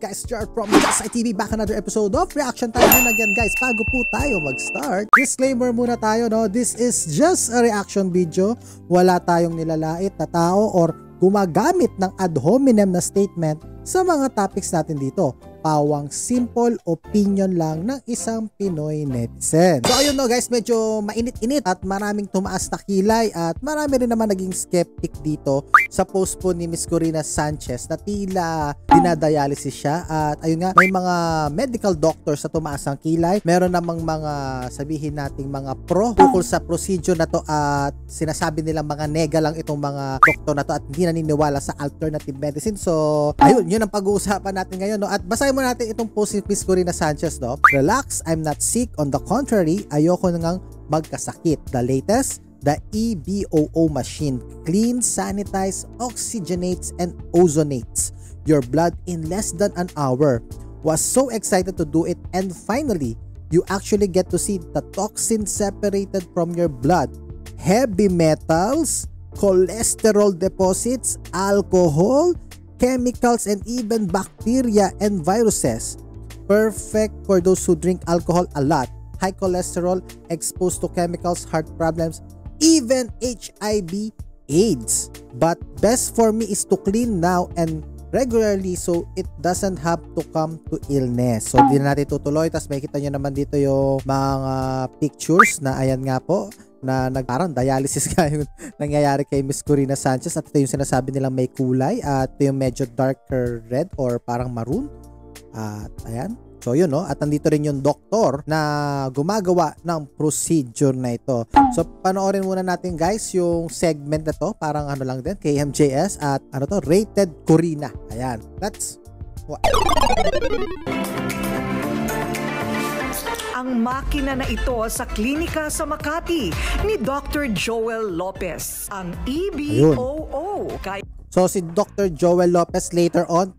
guys, Jar from Just TV, back another episode of Reaction Time. And again guys, bago po tayo mag-start, disclaimer muna tayo, no? This is just a reaction video. Wala tayong nilalait na tao or gumagamit ng ad hominem na statement sa mga topics natin dito. Pawang simple opinion lang ng isang Pinoy netizen. So ayun no guys, medyo mainit-init at maraming tumaas na kilay at marami rin naman naging skeptic dito sa post po ni Miss Corina Sanchez na tila dinadialysis siya. At ayun nga, may mga medical doctors na tumaas ang kilay. Meron namang mga sabihin nating mga pro tungkol sa procedure na to at sinasabi nilang mga nega lang itong mga doktor na to at hindi naniniwala sa alternative medicine. So ayun, yun ang pag-uusapan natin ngayon, no? At basahin mo natin itong post ni Miss Corina Sanchez, no? Relax, I'm not sick. On the contrary, ayoko nang magkasakit. The latest, the EBOO machine cleans, sanitizes, oxygenates, and ozonates your blood in less than an hour. Was so excited to do it, and finally, you actually get to see the toxin separated from your blood. Heavy metals, cholesterol deposits, alcohol, chemicals, and even bacteria and viruses. Perfect for those who drink alcohol a lot, high cholesterol, exposed to chemicals, heart problems, even HIV, AIDS. But best for me is to clean now and regularly so it doesn't have to come to illness. So di na natin tutuloy. Tapos makikita nyo naman dito yung mga pictures na ayan nga po, na parang dialysis nga yung nangyayari kay Miss Corina Sanchez. At ito yung sinasabi nilang may kulay at ito yung medyo darker red or parang maroon. At ayan, so yun, no? At nandito rin yung doktor na gumagawa ng procedure na ito. So panoorin muna natin guys yung segment na to, parang ano lang din, KMJS at ano to, Rated Corina. Ayan, let's ang makina na ito sa klinika sa Makati ni Dr. Joel Lopez, ang EBOO. So si Dr. Joel Lopez later on,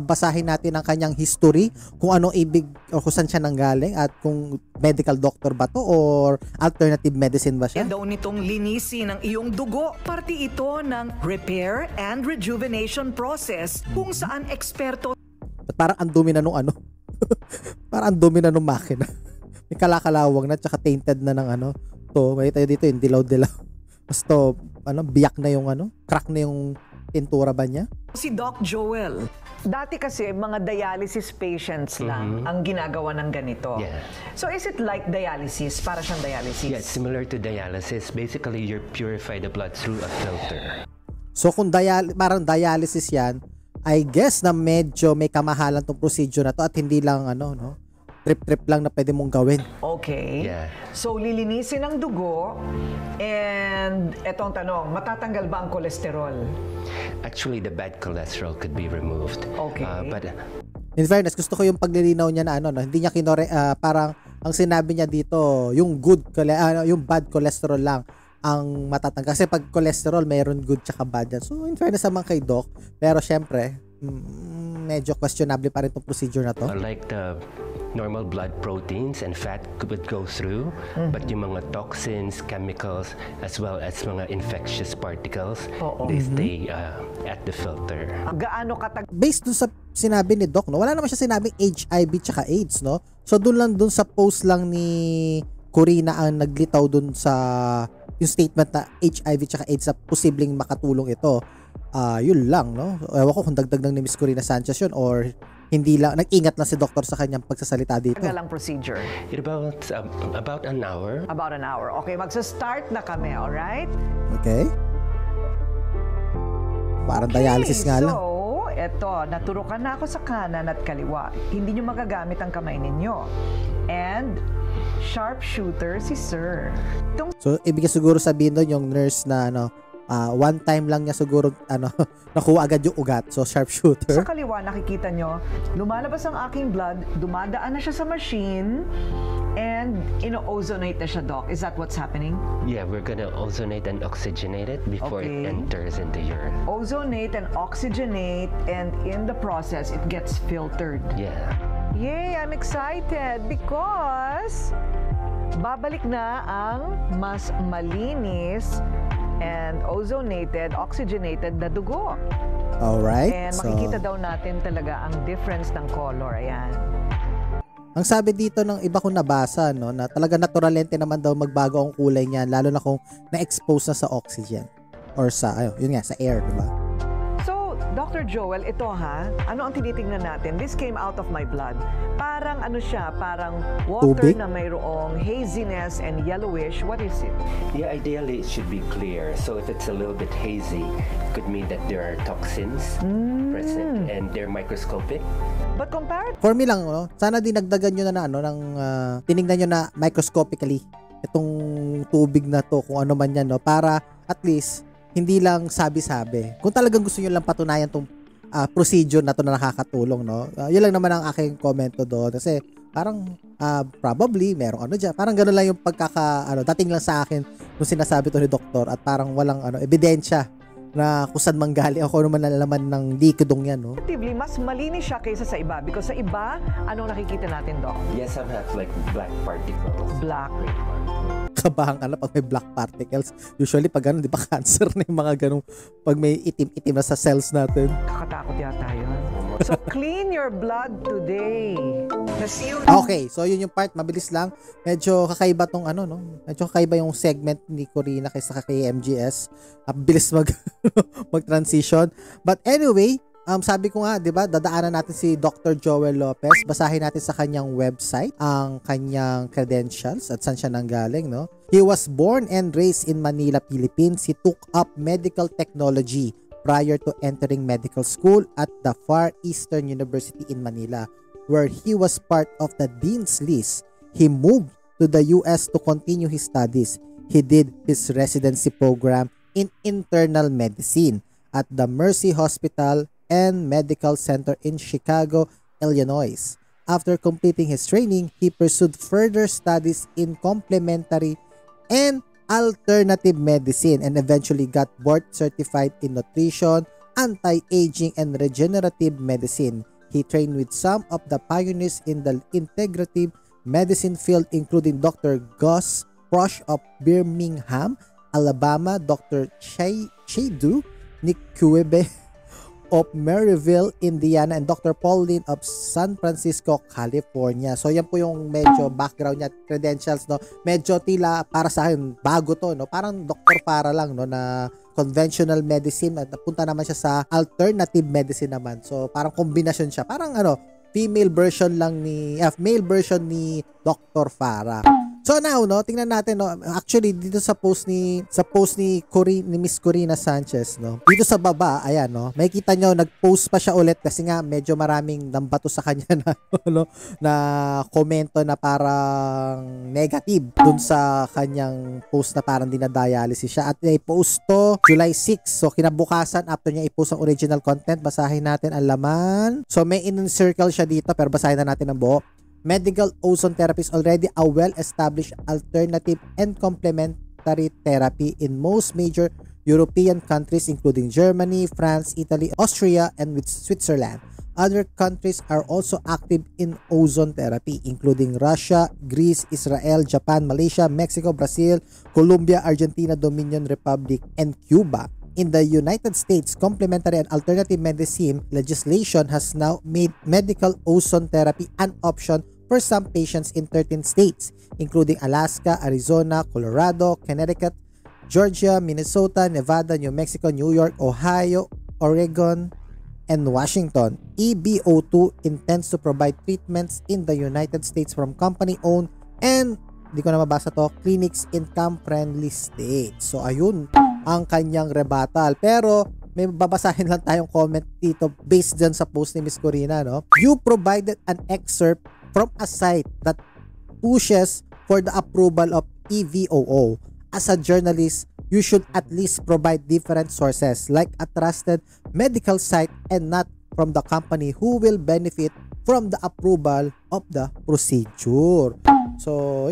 basahin natin ang kanyang history, kung anong ibig o kung saan siya nanggaling at kung medical doctor ba to or alternative medicine ba siya. Daw nitong linisin ang iyong dugo, parte ito ng repair and rejuvenation process kung saan eksperto. Parang ang dumi na nung ano. Parang ang dumi na nung makina. May kalakalawang na tsaka tainted na ng ano. To, may tayo dito yung dilaw-dilaw. Mas to, ano, biyak na yung ano, crack na yung pintura ba niya? Si Doc Joel. Dati kasi mga dialysis patients lang ang ginagawa ng ganito. Yeah. So is it like dialysis? Para siyang dialysis? Yeah, similar to dialysis. Basically, you purify the blood through a filter. So kung parang dialysis yan, I guess na medyo may kamahalan tong procedure na to at hindi lang ano, no? Trip-trip lang na pwede mong gawin. Okay. Yeah. So lilinisin ang dugo and etong tanong, matatanggal ba ang kolesterol? Actually, the bad cholesterol could be removed. Okay. But in fairness, gusto ko yung paglilinaw niya na ano, no? Hindi niya parang ang sinabi niya dito, yung yung bad cholesterol lang ang matatanggal. Kasi pag cholesterol, mayroon good tsaka bad yan. So, in fairness naman kay Doc. Pero syempre, medyo questionable pa rin itong procedure na to. Like the normal blood proteins and fat would go through, but yung mga toxins, chemicals, as well as mga infectious particles, they stay at the filter. Gaano katag... Based dun sa sinabi ni Doc, no? Wala naman siya sinabing HIV tsaka AIDS, no? So, dun sa post lang ni Corina ang naglitaw dun sa yung statement na HIV tsaka AIDS na posibleng makatulong ito. Yun lang, no? Ewan ko kung dagdag ng ni Miss Corina Sanchez yun or hindi lang, nag-ingat lang si doktor sa kanyang pagsasalita dito. Tagal ang procedure? About an hour. About an hour. Okay, magsa-start na kami, alright? Okay. Parang dialysis nga lang. So, eto, naturukan na ako sa kanan at kaliwa. Hindi nyo magagamit ang kamay ninyo. And sharpshooter si Sir. So, ibig siguro sabihin doon yung nurse na ano, one time lang niya siguro ano, nakuha agad yung ugat. So, sharpshooter. Sa kaliwa, nakikita nyo, lumalabas ang aking blood, dumadaan na siya sa machine, and ino-ozonate na siya, Doc. Is that what's happening? Yeah, we're gonna ozonate and oxygenate it before it enters into your... Ozonate and oxygenate, and in the process, it gets filtered. Yeah. Yay! I'm excited because babalik na ang mas malinis and ozonated, oxygenated na dugo. Alright. And makikita daw natin talaga ang difference ng color. Ayan. Ang sabi dito ng iba kong nabasa, no, na talaga naturalente naman daw magbago ang kulay niya, lalo na kung na-expose na sa oxygen or sa, yun nga, sa air, diba? So, Dr. Joel, ito ano ang tinitingnan natin? This came out of my blood. Parang ano siya, parang water Tubig? na mayroong haziness and yellowish. What is it? Yeah, ideally it should be clear. So if it's a little bit hazy, it could mean that there are toxins present and they're microscopic. But compared For me lang, no, sana dinagdagan nyo na tinignan nyo na microscopically itong tubig na to, kung ano man yan, no, para at least hindi lang sabi-sabi. Kung talagang gusto nyo lang patunayan tong procedure na to na nakakatulong, no, yun lang naman ang aking komento doon. Kasi parang probably merong dyan. Parang gano'n lang yung dating lang sa akin nung sinasabi to ni doktor at parang walang ebidensya na kung saan manggali o kung ano man nalalaman ng likidong yan, no? mas malinis siya kaysa sa iba. Because sa iba, anong nakikita natin, Doc? Yes, some have like black particles. Black. Kabahang pag may black particles. Usually pag di ba cancer na yung mga ganong pag may itim-itim na sa cells natin. Kakatakot yata yun. So, clean your blood today. Okay, so yun yung part, mabilis lang. Medyo kakaiba tong medyo kakaiba yung segment ni Corina kaysa kay MGS. Bilis mag-transition. But anyway, sabi ko nga, 'di ba, dadaanan natin si Dr. Joel Lopez. Basahin natin sa kanyang website ang kanyang credentials at saan siya nanggaling, no? He was born and raised in Manila, Philippines. He took up medical technology prior to entering medical school at the Far Eastern University in Manila, where he was part of the Dean's List. He moved to the US to continue his studies. He did his residency program in internal medicine at the Mercy Hospital and Medical Center in Chicago, Illinois. After completing his training, he pursued further studies in complementary and alternative medicine and eventually got board certified in nutrition, anti-aging, and regenerative medicine. He trained with some of the pioneers in the integrative medicine field, including Dr. Gus Prosh of Birmingham, Alabama, Dr. Chadu Nikwebe of Maryville, Indiana, and Dr. Pauline of San Francisco, California. So yan po yung medyo background niya, credentials, no. Medyo tila para sa akin bago to, no. Parang doktor para lang, no, na conventional medicine at napunta naman siya sa alternative medicine naman. So parang kombinasyon siya. Parang male version ni Dr. Farah. So now, no, tingnan natin, no, actually dito sa post ni Miss Corina Sanchez, no. Dito sa baba, ayan, no, makikita nyo nag-post pa siya ulit kasi nga medyo maraming nambato sa kanya na na komento na parang negative dun sa kanyang post na parang dinadialysis siya at i-post to July 6. So kinabukasan after niya i-post ang original content, basahin natin ang laman. So may in-circle siya dito pero basahin na natin ang buo. Medical ozone therapy is already a well-established alternative and complementary therapy in most major European countries including Germany, France, Italy, Austria, and with Switzerland. Other countries are also active in ozone therapy including Russia, Greece, Israel, Japan, Malaysia, Mexico, Brazil, Colombia, Argentina, Dominion Republic, and Cuba. In the United States, complementary and alternative medicine legislation has now made medical ozone therapy an option for some patients in 13 states, including Alaska, Arizona, Colorado, Connecticut, Georgia, Minnesota, Nevada, New Mexico, New York, Ohio, Oregon, and Washington. EBO2 intends to provide treatments in the United States from company-owned and clinics in income-friendly states. So, ayun ang kanyang rebuttal. Pero, may babasahin lang tayong comment dito based dyan sa post ni Miss Corina, no? You provided an excerpt from a site that pushes for the approval of EVOO. As a journalist, you should at least provide different sources like a trusted medical site and not from the company who will benefit from the approval of the procedure. So,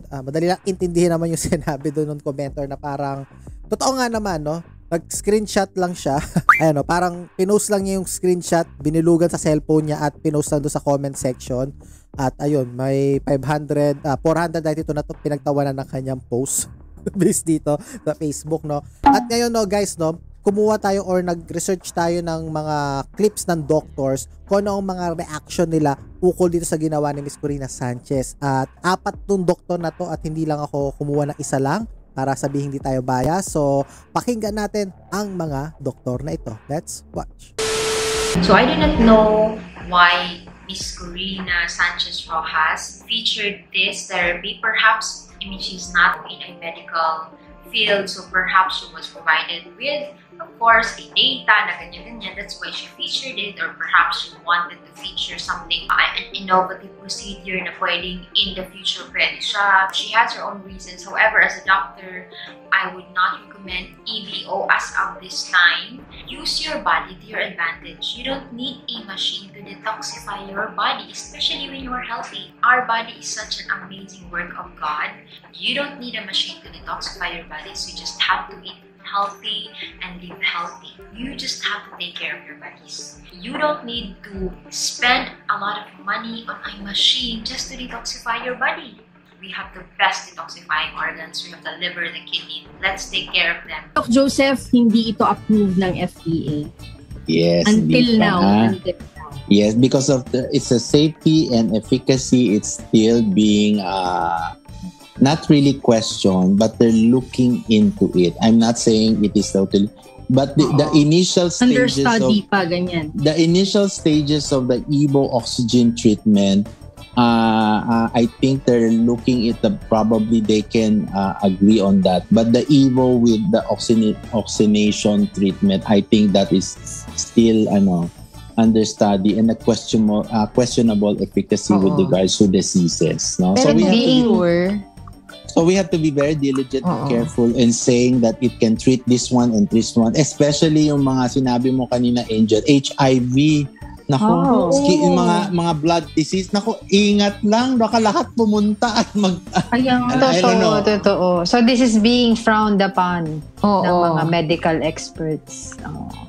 madali lang intindihin naman yung sinabi doon ng commenter na parang, totoo nga naman, no? Nag-screenshot lang siya. Ayan, no? Parang pinost lang niya yung screenshot, binilugan sa cellphone niya at pinost lang doon sa comment section. At ayun, may 492 na to pinagtawanan ng kanyang post. based dito sa Facebook, no? At ngayon, no, guys, no, kumuha tayo or nag-research tayo ng mga clips ng doctors kung ano ang mga reaction nila ukol dito sa ginawa ni Miss Corina Sanchez. At 4 tong doktor na to at hindi lang ako kumuha ng isa lang para sabihin hindi tayo bias. So, pakinggan natin ang mga doktor na ito. Let's watch. So, I do not know why Miss Corina Sanchez Rojas featured this therapy. Perhaps, I mean, she's not in a medical field, so perhaps she was provided with, of course, a data na ganyan-ganyan. That's why she featured it, or perhaps she wanted to feature something, an innovative procedure na pwedeng in the future pwede siya. She has her own reasons. However, as a doctor, I would not recommend EBO as of this time. Use your body to your advantage. You don't need a machine to detoxify your body, especially when you are healthy. Our body is such an amazing work of God. You don't need a machine to detoxify your body, so you just have to eat healthy and live healthy. You just have to take care of your bodies. You don't need to spend a lot of money on a machine just to detoxify your body. We have the best detoxifying organs. We have the liver, the kidney. Let's take care of them. Doc Joseph, hindi ito approved ng FDA. Yes. Until now. Yes, because of it's a safety and efficacy, it's still being not really questioned, but they're looking into it. I'm not saying it is totally, but the initial stages the initial stages of the EBO oxygen treatment, I think they're looking at probably they can agree on that. But the EBO with the oxygenation treatment, I think that is still under study and a questionable efficacy with regards to diseases. No, so we have to be very diligent and careful in saying that it can treat this one and this one, especially yung mga sinabi mo kanina, Angel, HIV. Naku, yung mga blood disease, naku, ingat lang, baka lahat pumunta at Totoo. So this is being frowned upon ng mga medical experts.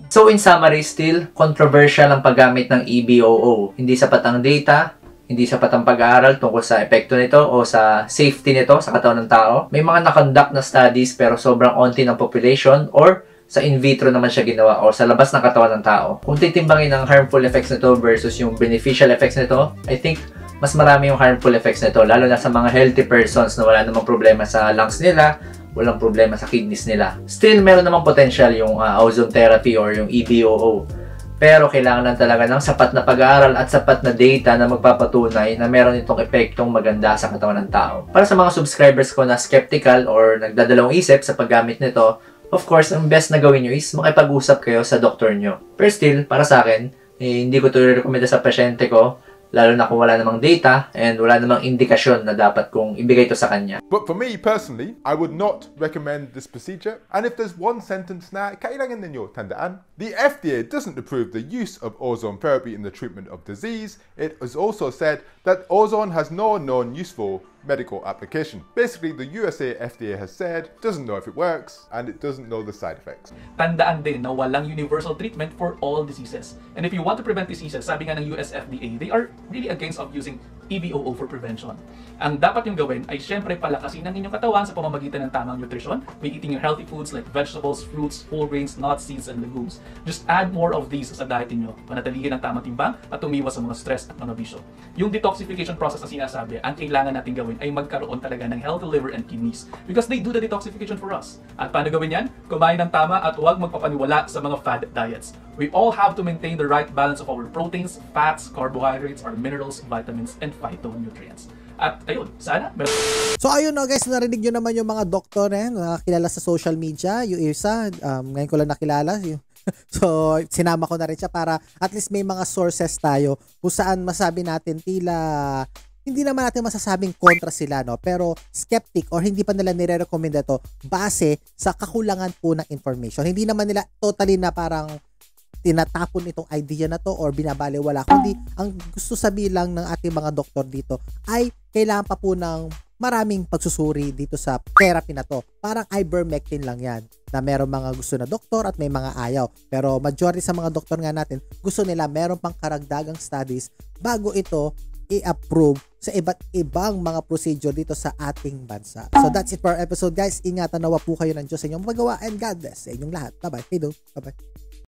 So in summary, still controversial ang paggamit ng EBOO. Hindi sapat ang data, hindi sapat ang pag-aaral tungkol sa epekto nito o sa safety nito sa katawan ng tao. May mga na-conduct na studies pero sobrang onti ng population, or sa in vitro naman siya ginawa o sa labas ng katawan ng tao. Kung titimbangin ang harmful effects nito versus yung beneficial effects nito, I think mas marami yung harmful effects nito, lalo na sa mga healthy persons na wala namang problema sa lungs nila, walang problema sa kidneys nila. Still, meron namang potential yung ozone therapy or yung EBOO. Pero kailangan lang talaga ng sapat na pag-aaral at sapat na data na magpapatunay na meron itong epektong maganda sa katawan ng tao. Para sa mga subscribers ko na skeptical or nagdadalawang isip sa paggamit nito, of course, ang best na gawin nyo is makipag-usap kayo sa doktor nyo. Pero still, para sa akin, hindi ko ito i-recommenda sa pasyente ko, lalo na kung wala namang data and wala namang indikasyon na dapat kong ibigay ito sa kanya. But for me personally, I would not recommend this procedure. And if there's one sentence na kailangan ninyo tandaan, the FDA doesn't approve the use of ozone therapy in the treatment of disease. It has also said that ozone has no known useful medical application. Basically, the USA FDA has said doesn't know if it works and it doesn't know the side effects. Tandaan din na walang universal treatment for all diseases. And if you want to prevent diseases, sabi nga ng US FDA, they are really against of using EBOO for prevention. Ang dapat yung gawin ay syempre palakasin ang inyong katawan sa pamamagitan ng tamang nutrition by eating your healthy foods like vegetables, fruits, whole grains, nuts, seeds, and legumes. Just add more of these sa diet niyo. Panatilihin ang tamang timbang at umiwas sa mga stress at mga bisyo. Yung detoxification process na sinasabi, ang kailangan natin gawin ay magkaroon talaga ng healthy liver and kidneys because they do the detoxification for us. At paano gawin yan? Kumain ng tama at huwag magpapaniwala sa mga fad diets. We all have to maintain the right balance of our proteins, fats, carbohydrates, our minerals, vitamins, and phytonutrients. At ayun, sana. So ayun no guys, narinig nyo naman yung mga doktor na kilala sa social media. Yung isa, ngayon ko lang nakilala. So sinama ko na rin siya para at least may mga sources tayo kung saan masabi natin tila hindi naman natin masasabing kontra sila, no? Pero skeptic or hindi pa nila nire-recommend ito base sa kakulangan po ng information. Hindi naman nila totally na parang tinatapon itong idea na to or binabaliwala, kundi ang gusto sabihin lang ng ating mga doktor dito ay kailangan pa po ng maraming pagsusuri dito sa therapy na to. Parang ivermectin lang yan na meron mga gusto na doktor at may mga ayaw. Pero majority sa mga doktor nga natin gusto nila meron pang karagdagang studies bago ito i-approve sa iba't ibang mga procedure dito sa ating bansa. So that's it for our episode guys. Ingatan nawa po kayo ng Diyos sa inyong magawa and God bless sa inyong lahat. Bye-bye. Hey do. Bye-bye.